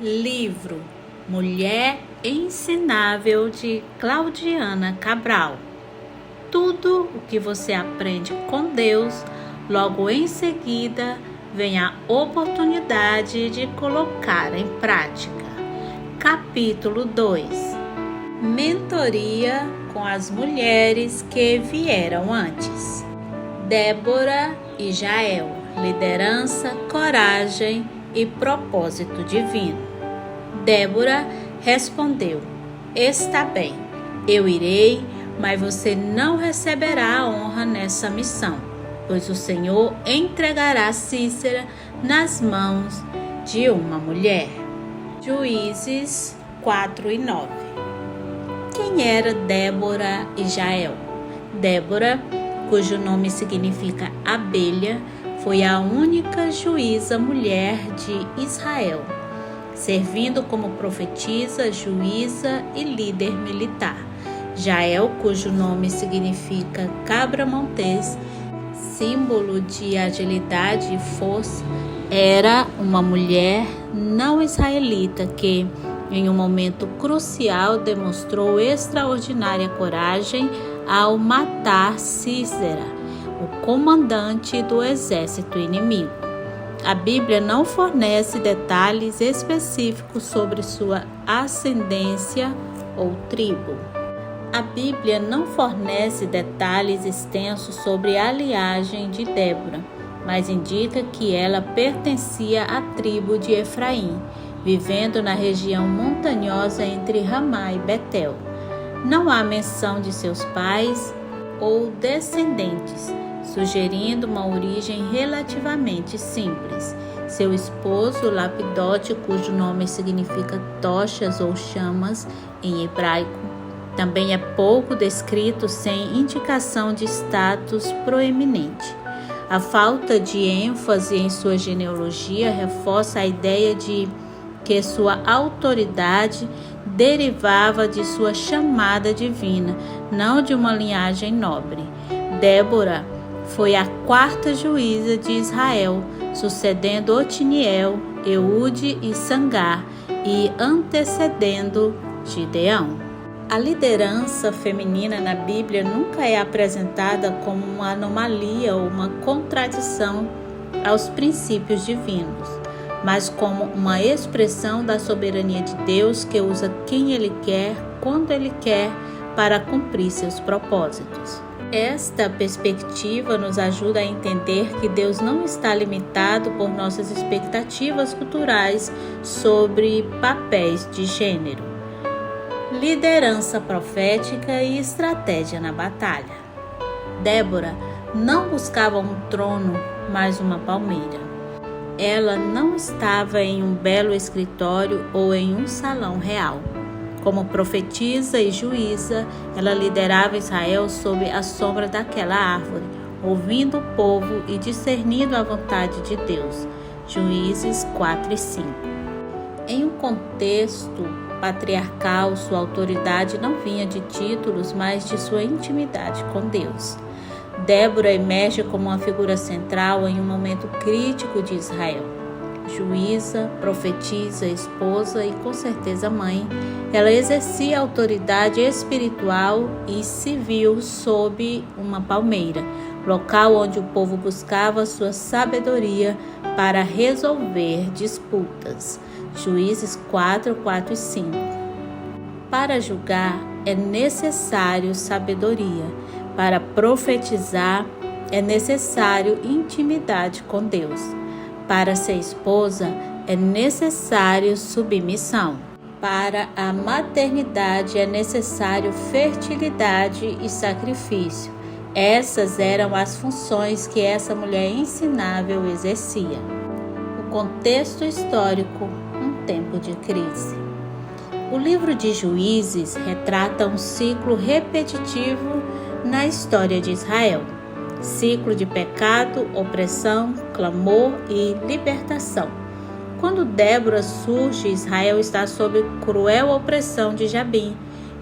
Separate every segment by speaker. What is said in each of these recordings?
Speaker 1: Livro Mulher Ensinável de Claudiana Cabral. Tudo o que você aprende com Deus, logo em seguida vem a oportunidade de colocar em prática. Capítulo 2. Mentoria com as mulheres que vieram antes. Débora e Jael. Liderança, coragem e propósito divino. Débora respondeu: está bem, eu irei, mas você não receberá a honra nessa missão, pois o Senhor entregará Císera nas mãos de uma mulher. Juízes 4 e 9. Quem era Débora e Jael? Débora, cujo nome significa abelha, foi a única juíza mulher de Israel, servindo como profetisa, juíza e líder militar. Jael, cujo nome significa cabra montês, símbolo de agilidade e força, era uma mulher não israelita que, em um momento crucial, demonstrou extraordinária coragem ao matar Císera, o comandante do exército inimigo. A Bíblia não fornece detalhes específicos sobre sua ascendência ou tribo. A Bíblia não fornece detalhes extensos sobre a linhagem de Débora, mas indica que ela pertencia à tribo de Efraim, vivendo na região montanhosa entre Ramá e Betel. Não há menção de seus pais ou descendentes, sugerindo uma origem relativamente simples. Seu esposo, Lapidote, cujo nome significa tochas ou chamas em hebraico, também é pouco descrito, sem indicação de status proeminente. A falta de ênfase em sua genealogia reforça a ideia de que sua autoridade derivava de sua chamada divina, não de uma linhagem nobre. Débora foi a quarta juíza de Israel, sucedendo Otiniel, Eude e Sangar e antecedendo Gideão. A liderança feminina na Bíblia nunca é apresentada como uma anomalia ou uma contradição aos princípios divinos, mas como uma expressão da soberania de Deus que usa quem Ele quer, quando Ele quer, para cumprir seus propósitos. Esta perspectiva nos ajuda a entender que Deus não está limitado por nossas expectativas culturais sobre papéis de gênero. Liderança profética e estratégia na batalha. Débora não buscava um trono, mas uma palmeira. Ela não estava em um belo escritório ou em um salão real. Como profetisa e juíza, ela liderava Israel sob a sombra daquela árvore, ouvindo o povo e discernindo a vontade de Deus. Juízes 4 e 5. Em um contexto patriarcal, sua autoridade não vinha de títulos, mas de sua intimidade com Deus. Débora emerge como uma figura central em um momento crítico de Israel. Juíza, profetisa, esposa e com certeza mãe, ela exercia autoridade espiritual e civil sob uma palmeira, local onde o povo buscava sua sabedoria para resolver disputas. Juízes 4, 4 e 5. Para julgar é necessário sabedoria. Para profetizar é necessário intimidade com Deus. Para ser esposa é necessário submissão. Para a maternidade é necessário fertilidade e sacrifício. Essas eram as funções que essa mulher ensinável exercia. O contexto histórico, um tempo de crise. O livro de Juízes retrata um ciclo repetitivo na história de Israel. Ciclo de pecado, opressão, clamor e libertação. Quando Débora surge, Israel está sob cruel opressão de Jabim,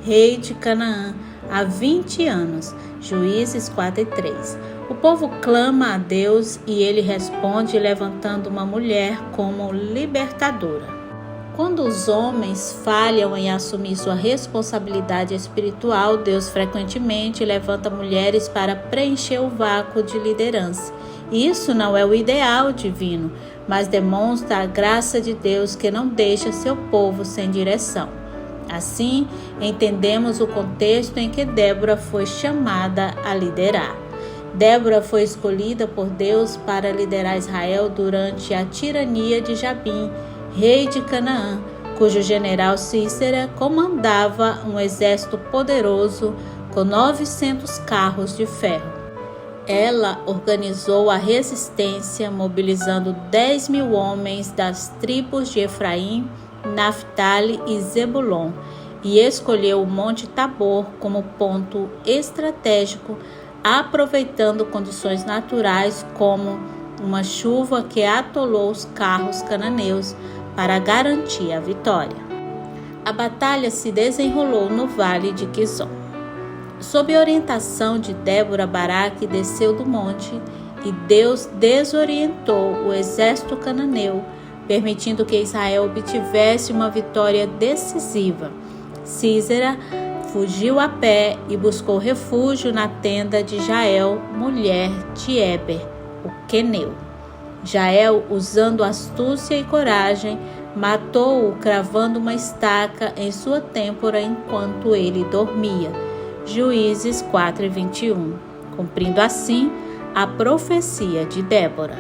Speaker 1: rei de Canaã, há 20 anos. Juízes 4 e 3. O povo clama a Deus e ele responde levantando uma mulher como libertadora. Quando os homens falham em assumir sua responsabilidade espiritual, Deus frequentemente levanta mulheres para preencher o vácuo de liderança. Isso não é o ideal divino, mas demonstra a graça de Deus que não deixa seu povo sem direção. Assim, entendemos o contexto em que Débora foi chamada a liderar. Débora foi escolhida por Deus para liderar Israel durante a tirania de Jabim, rei de Canaã, cujo general Sísera comandava um exército poderoso com 900 carros de ferro. Ela organizou a resistência, mobilizando 10.000 homens das tribos de Efraim, Naftali e Zebulon, e escolheu o Monte Tabor como ponto estratégico, aproveitando condições naturais como uma chuva que atolou os carros cananeus para garantir a vitória. A batalha se desenrolou no vale de Quizon. Sob orientação de Débora, Baraque desceu do monte e Deus desorientou o exército cananeu, permitindo que Israel obtivesse uma vitória decisiva. Sísera fugiu a pé e buscou refúgio na tenda de Jael, mulher de Eber, o queneu. Jael, usando astúcia e coragem, matou-o cravando uma estaca em sua têmpora enquanto ele dormia. Juízes 4:21, cumprindo assim a profecia de Débora.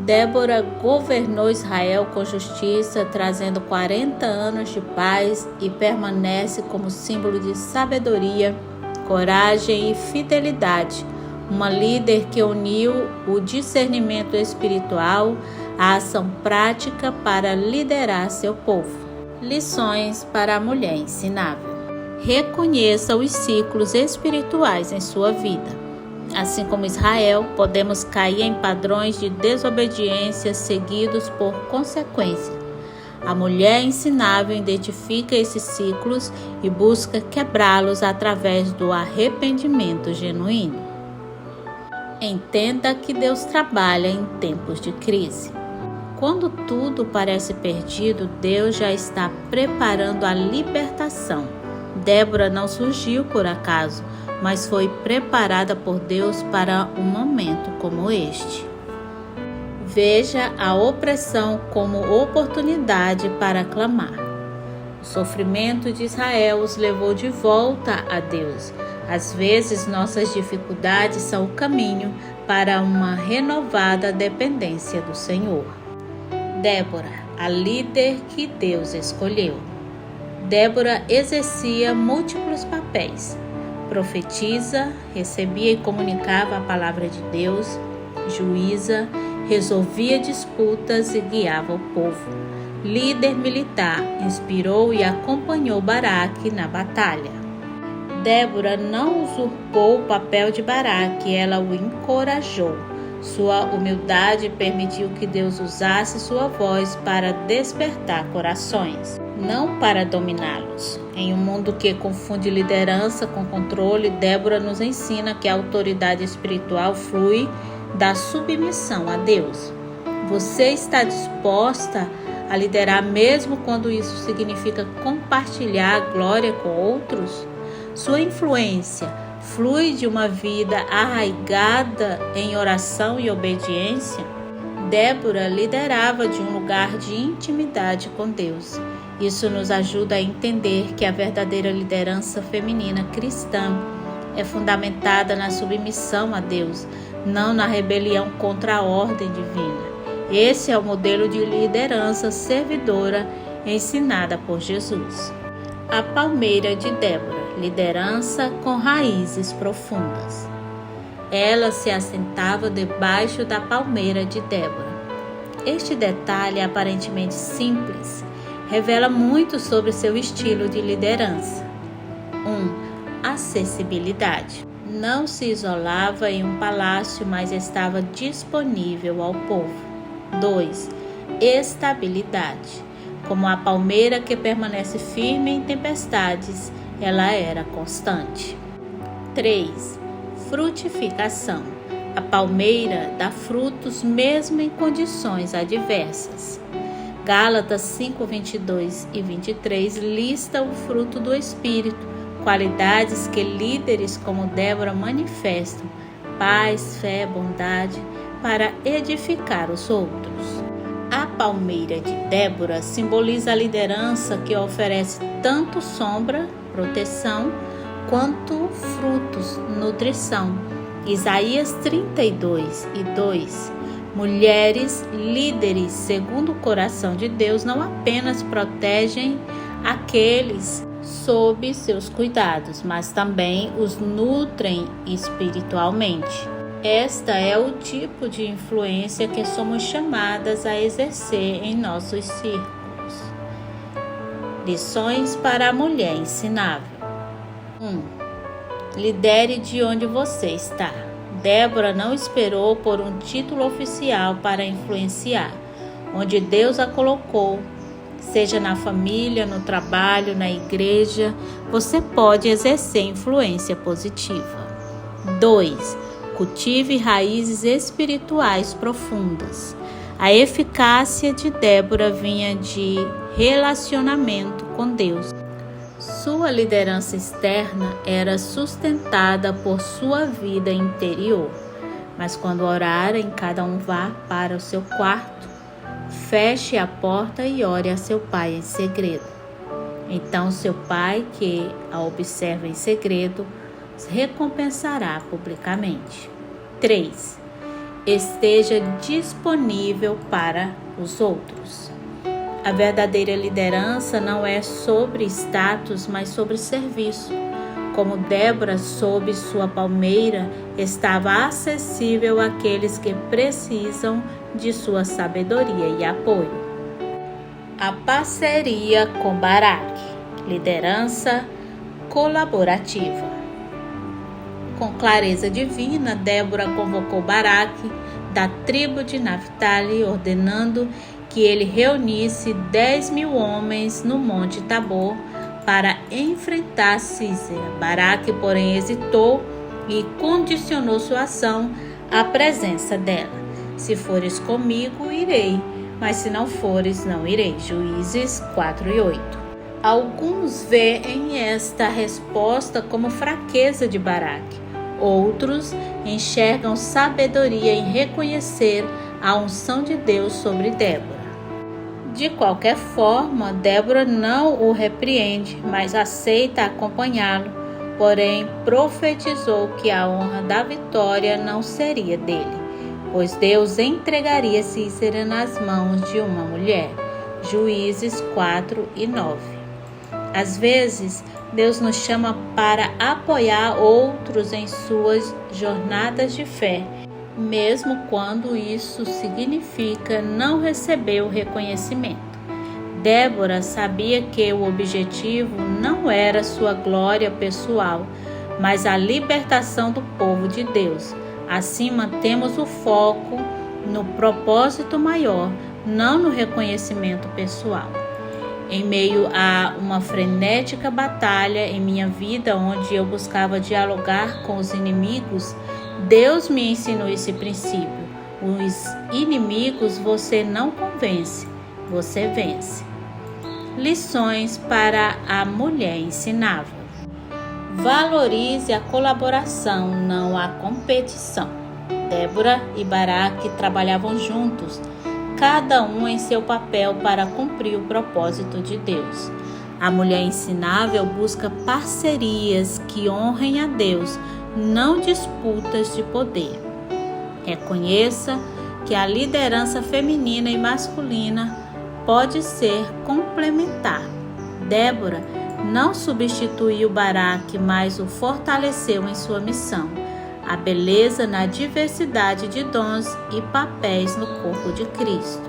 Speaker 1: Débora governou Israel com justiça, trazendo 40 anos de paz e permanece como símbolo de sabedoria, coragem e fidelidade. Uma líder que uniu o discernimento espiritual à ação prática para liderar seu povo. Lições para a mulher ensinável. Reconheça os ciclos espirituais em sua vida. Assim como Israel, podemos cair em padrões de desobediência seguidos por consequência. A mulher ensinável identifica esses ciclos e busca quebrá-los através do arrependimento genuíno. Entenda que Deus trabalha em tempos de crise. Quando tudo parece perdido, Deus já está preparando a libertação. Débora não surgiu por acaso, mas foi preparada por Deus para um momento como este. Veja a opressão como oportunidade para clamar. O sofrimento de Israel os levou de volta a Deus. Às vezes, nossas dificuldades são o caminho para uma renovada dependência do Senhor. Débora, a líder que Deus escolheu. Débora exercia múltiplos papéis. Profetiza, recebia e comunicava a palavra de Deus, juíza, resolvia disputas e guiava o povo. Líder militar, inspirou e acompanhou Baraque na batalha. Débora não usurpou o papel de Baraque, ela o encorajou. Sua humildade permitiu que Deus usasse sua voz para despertar corações, não para dominá-los. Em um mundo que confunde liderança com controle, Débora nos ensina que a autoridade espiritual flui da submissão a Deus. Você está disposta a liderar mesmo quando isso significa compartilhar a glória com outros? Sua influência flui de uma vida arraigada em oração e obediência? Débora liderava de um lugar de intimidade com Deus. Isso nos ajuda a entender que a verdadeira liderança feminina cristã é fundamentada na submissão a Deus, não na rebelião contra a ordem divina. Esse é o modelo de liderança servidora ensinada por Jesus. A palmeira de Débora, liderança com raízes profundas. Ela se assentava debaixo da palmeira de Débora. Este detalhe, aparentemente simples, revela muito sobre seu estilo de liderança. 1. Acessibilidade. Não se isolava em um palácio, mas estava disponível ao povo. 2. Estabilidade. Como a palmeira que permanece firme em tempestades, ela era constante. 3. Frutificação. A palmeira dá frutos mesmo em condições adversas. Gálatas 5, 22 e 23 lista o fruto do Espírito, qualidades que líderes como Débora manifestam: paz, fé, bondade, para edificar os outros. A palmeira de Débora simboliza a liderança que oferece tanto sombra, proteção, quanto frutos, nutrição. Isaías 32 e 2. Mulheres líderes segundo o coração de Deus não apenas protegem aqueles sob seus cuidados, mas também os nutrem espiritualmente. Esta é o tipo de influência que somos chamadas a exercer em nossos círculos. Lições para a mulher ensinável. 1. Lidere de onde você está. Débora não esperou por um título oficial para influenciar. Onde Deus a colocou, seja na família, no trabalho, na igreja, você pode exercer influência positiva. 2. Cultive raízes espirituais profundas. A eficácia de Débora vinha de relacionamento com Deus. Sua liderança externa era sustentada por sua vida interior. Mas quando orarem, cada um vá para o seu quarto, feche a porta e ore a seu pai em segredo. Então seu pai, que a observa em segredo, recompensará publicamente. 3. Esteja disponível para os outros. A verdadeira liderança não é sobre status, mas sobre serviço. Como Débora, sob sua palmeira, estava acessível àqueles que precisam de sua sabedoria e apoio. A parceria com Baraque. Liderança colaborativa. Com clareza divina, Débora convocou Baraque da tribo de Naftali, ordenando que ele reunisse 10.000 homens no Monte Tabor para enfrentar Sísera. Baraque, porém, hesitou e condicionou sua ação à presença dela. Se fores comigo, irei, mas se não fores, não irei. Juízes 4 e 8. Alguns veem esta resposta como fraqueza de Baraque. Outros enxergam sabedoria em reconhecer a unção de Deus sobre Débora. De qualquer forma, Débora não o repreende, mas aceita acompanhá-lo, porém profetizou que a honra da vitória não seria dele, pois Deus entregaria Sísera nas mãos de uma mulher. Juízes 4 e 9. Às vezes, Deus nos chama para apoiar outros em suas jornadas de fé, mesmo quando isso significa não receber o reconhecimento. Débora sabia que o objetivo não era sua glória pessoal, mas a libertação do povo de Deus. Assim, mantemos o foco no propósito maior, não no reconhecimento pessoal. Em meio a uma frenética batalha em minha vida, onde eu buscava dialogar com os inimigos, Deus me ensinou esse princípio: os inimigos você não convence, você vence. Lições para a mulher ensinável. Valorize a colaboração, não a competição. Débora e Baraque trabalhavam juntos, cada um em seu papel para cumprir o propósito de Deus. A mulher ensinável busca parcerias que honrem a Deus, não disputas de poder. Reconheça que a liderança feminina e masculina pode ser complementar. Débora não substituiu Baraque, mas o fortaleceu em sua missão. A beleza na diversidade de dons e papéis no corpo de Cristo.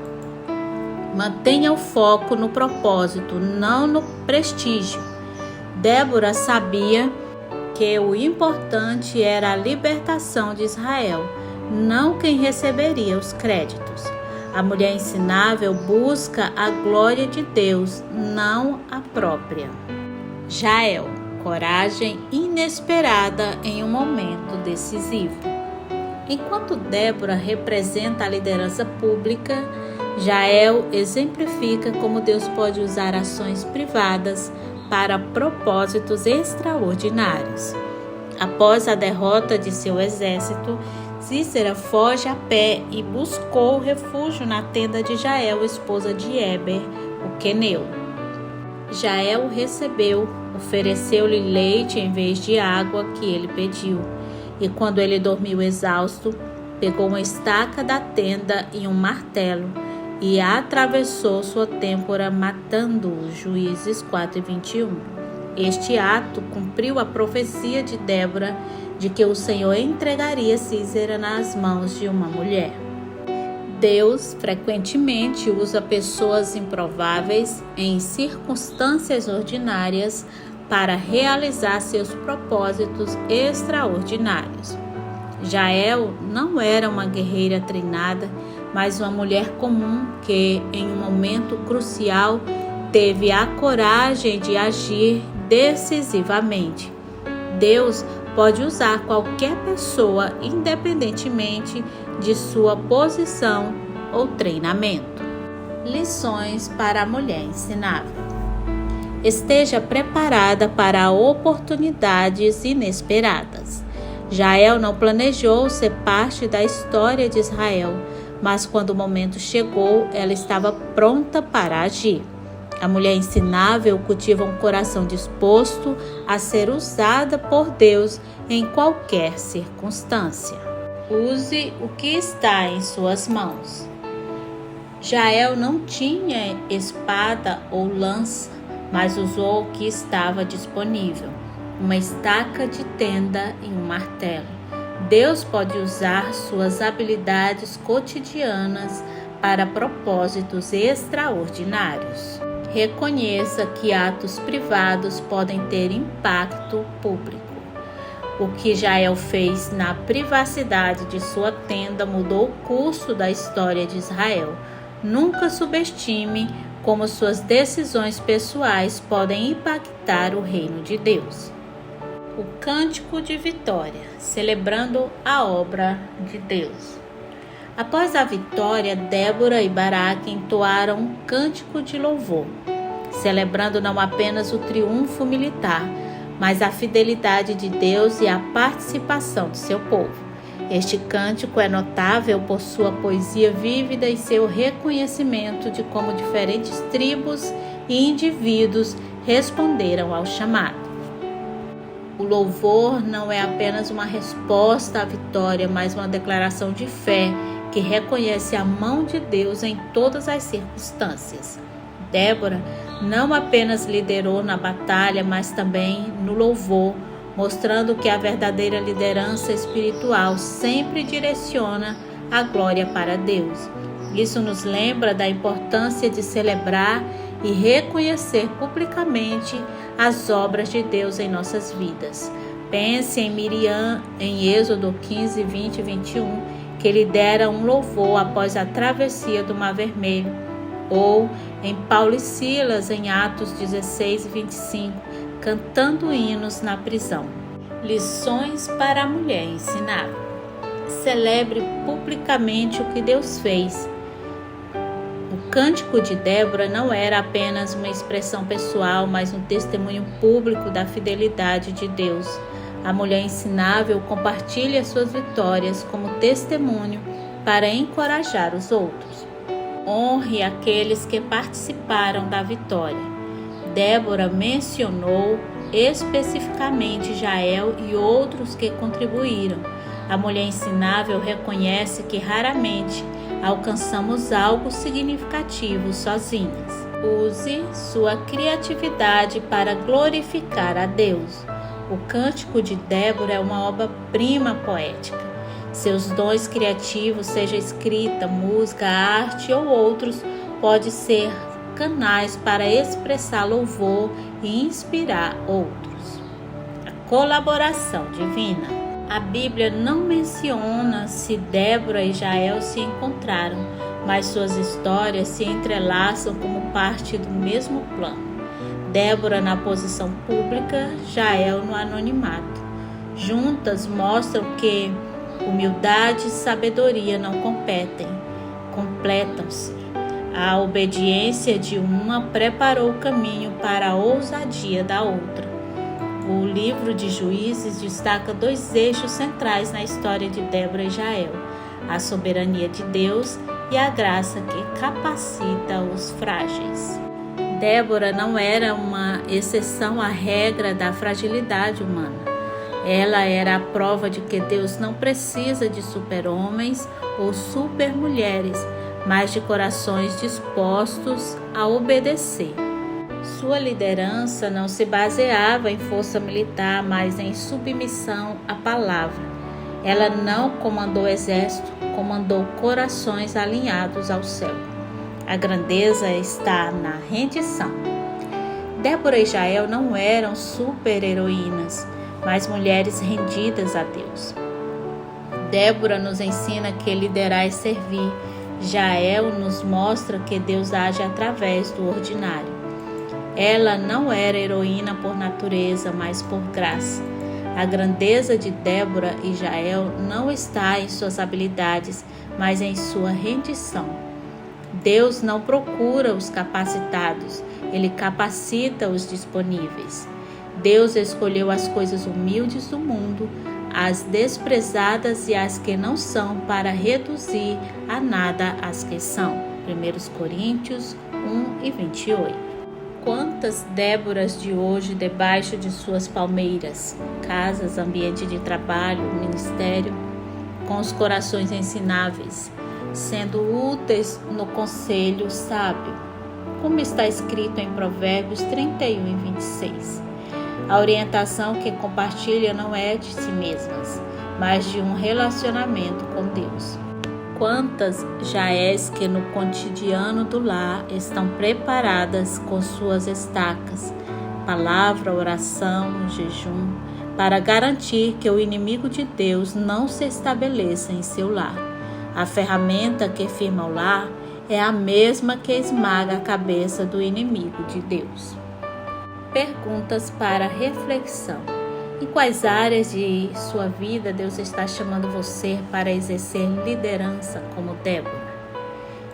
Speaker 1: Mantenha o foco no propósito, não no prestígio. Débora sabia que o importante era a libertação de Israel, não quem receberia os créditos. A mulher ensinável busca a glória de Deus, não a própria. Jael. Coragem inesperada em um momento decisivo. Enquanto Débora representa a liderança pública, Jael exemplifica como Deus pode usar ações privadas para propósitos extraordinários. Após a derrota de seu exército, Sísera foge a pé e buscou refúgio na tenda de Jael, esposa de Heber, o queneu. Jael o recebeu, ofereceu-lhe leite em vez de água que ele pediu. E quando ele dormiu exausto, pegou uma estaca da tenda e um martelo e atravessou sua têmpora, matando-o. Juízes 4:21. Este ato cumpriu a profecia de Débora de que o Senhor entregaria Sísera nas mãos de uma mulher. Deus frequentemente usa pessoas improváveis em circunstâncias ordinárias para realizar seus propósitos extraordinários. Jael não era uma guerreira treinada, mas uma mulher comum que, em um momento crucial, teve a coragem de agir decisivamente. Deus pode usar qualquer pessoa, independentemente de sua posição ou treinamento. Lições para a mulher ensinável. Esteja preparada para oportunidades inesperadas. Jael não planejou ser parte da história de Israel, mas quando o momento chegou, ela estava pronta para agir. A mulher ensinável cultiva um coração disposto a ser usada por Deus em qualquer circunstância. Use o que está em suas mãos. Jael não tinha espada ou lança, mas usou o que estava disponível: uma estaca de tenda e um martelo. Deus pode usar suas habilidades cotidianas para propósitos extraordinários. Reconheça que atos privados podem ter impacto público. O que Jael fez na privacidade de sua tenda mudou o curso da história de Israel. Nunca subestime como suas decisões pessoais podem impactar o reino de Deus. O Cântico de Vitória, celebrando a obra de Deus. Após a vitória, Débora e Baraque entoaram um cântico de louvor, celebrando não apenas o triunfo militar, mas a fidelidade de Deus e a participação de seu povo. Este cântico é notável por sua poesia vívida e seu reconhecimento de como diferentes tribos e indivíduos responderam ao chamado. O louvor não é apenas uma resposta à vitória, mas uma declaração de fé que reconhece a mão de Deus em todas as circunstâncias. Débora não apenas liderou na batalha, mas também no louvor, mostrando que a verdadeira liderança espiritual sempre direciona a glória para Deus. Isso nos lembra da importância de celebrar e reconhecer publicamente as obras de Deus em nossas vidas. Pense em Miriam em Êxodo 15, 20 e 21, que lidera um louvor após a travessia do Mar Vermelho, ou em Paulo e Silas em Atos 16 e 25, cantando hinos na prisão. Lições para a mulher ensinável. Celebre publicamente o que Deus fez. O cântico de Débora não era apenas uma expressão pessoal, mas um testemunho público da fidelidade de Deus. A mulher ensinável compartilha suas vitórias como testemunho para encorajar os outros. Honre aqueles que participaram da vitória. Débora mencionou especificamente Jael e outros que contribuíram. A mulher ensinável reconhece que raramente alcançamos algo significativo sozinhas. Use sua criatividade para glorificar a Deus. O Cântico de Débora é uma obra-prima poética. Seus dons criativos, seja escrita, música, arte ou outros, podem ser canais para expressar louvor e inspirar outros. A colaboração divina. A Bíblia não menciona se Débora e Jael se encontraram, mas suas histórias se entrelaçam como parte do mesmo plano. Débora na posição pública, Jael no anonimato. Juntas mostram que humildade e sabedoria não competem, completam-se. A obediência de uma preparou o caminho para a ousadia da outra. O livro de Juízes destaca 2 eixos centrais na história de Débora e Jael: a soberania de Deus e a graça que capacita os frágeis. Débora não era uma exceção à regra da fragilidade humana. Ela era a prova de que Deus não precisa de super-homens ou super-mulheres, mas de corações dispostos a obedecer. Sua liderança não se baseava em força militar, mas em submissão à palavra. Ela não comandou exército, comandou corações alinhados ao céu. A grandeza está na rendição. Débora e Jael não eram super-heroínas, mas mulheres rendidas a Deus. Débora nos ensina que liderar é servir. Jael nos mostra que Deus age através do ordinário. Ela não era heroína por natureza, mas por graça. A grandeza de Débora e Jael não está em suas habilidades, mas em sua rendição. Deus não procura os capacitados, Ele capacita os disponíveis. Deus escolheu as coisas humildes do mundo, as desprezadas e as que não são, para reduzir a nada as que são. 1 Coríntios 1:28. Quantas Déboras de hoje debaixo de suas palmeiras, casas, ambiente de trabalho, ministério, com os corações ensináveis, sendo úteis no conselho sábio, como está escrito em Provérbios 31:26. A orientação que compartilha não é de si mesmas, mas de um relacionamento com Deus. Quantas Jaés que no cotidiano do lar estão preparadas com suas estacas, palavra, oração, jejum, para garantir que o inimigo de Deus não se estabeleça em seu lar. A ferramenta que firma o lar é a mesma que esmaga a cabeça do inimigo de Deus. Perguntas para reflexão. Em quais áreas de sua vida Deus está chamando você para exercer liderança como Débora?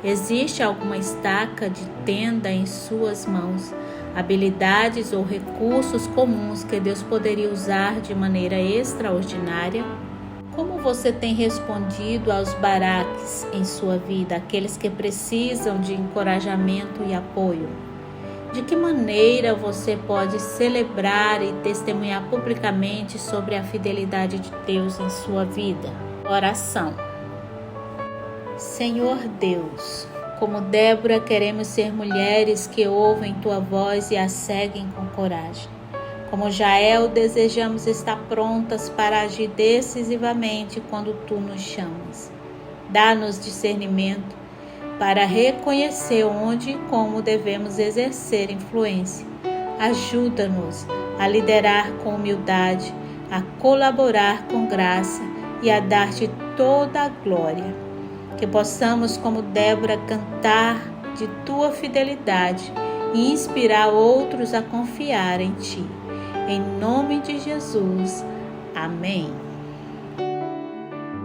Speaker 1: Existe alguma estaca de tenda em suas mãos, habilidades ou recursos comuns que Deus poderia usar de maneira extraordinária? Como você tem respondido aos baraques em sua vida, aqueles que precisam de encorajamento e apoio? De que maneira você pode celebrar e testemunhar publicamente sobre a fidelidade de Deus em sua vida? Oração. Senhor Deus, como Débora, queremos ser mulheres que ouvem Tua voz e a seguem com coragem. Como Jael, desejamos estar prontas para agir decisivamente quando Tu nos chamas. Dá-nos discernimento para reconhecer onde e como devemos exercer influência. Ajuda-nos a liderar com humildade, a colaborar com graça e a dar-te toda a glória. Que possamos, como Débora, cantar de Tua fidelidade e inspirar outros a confiar em Ti. Em nome de Jesus. Amém.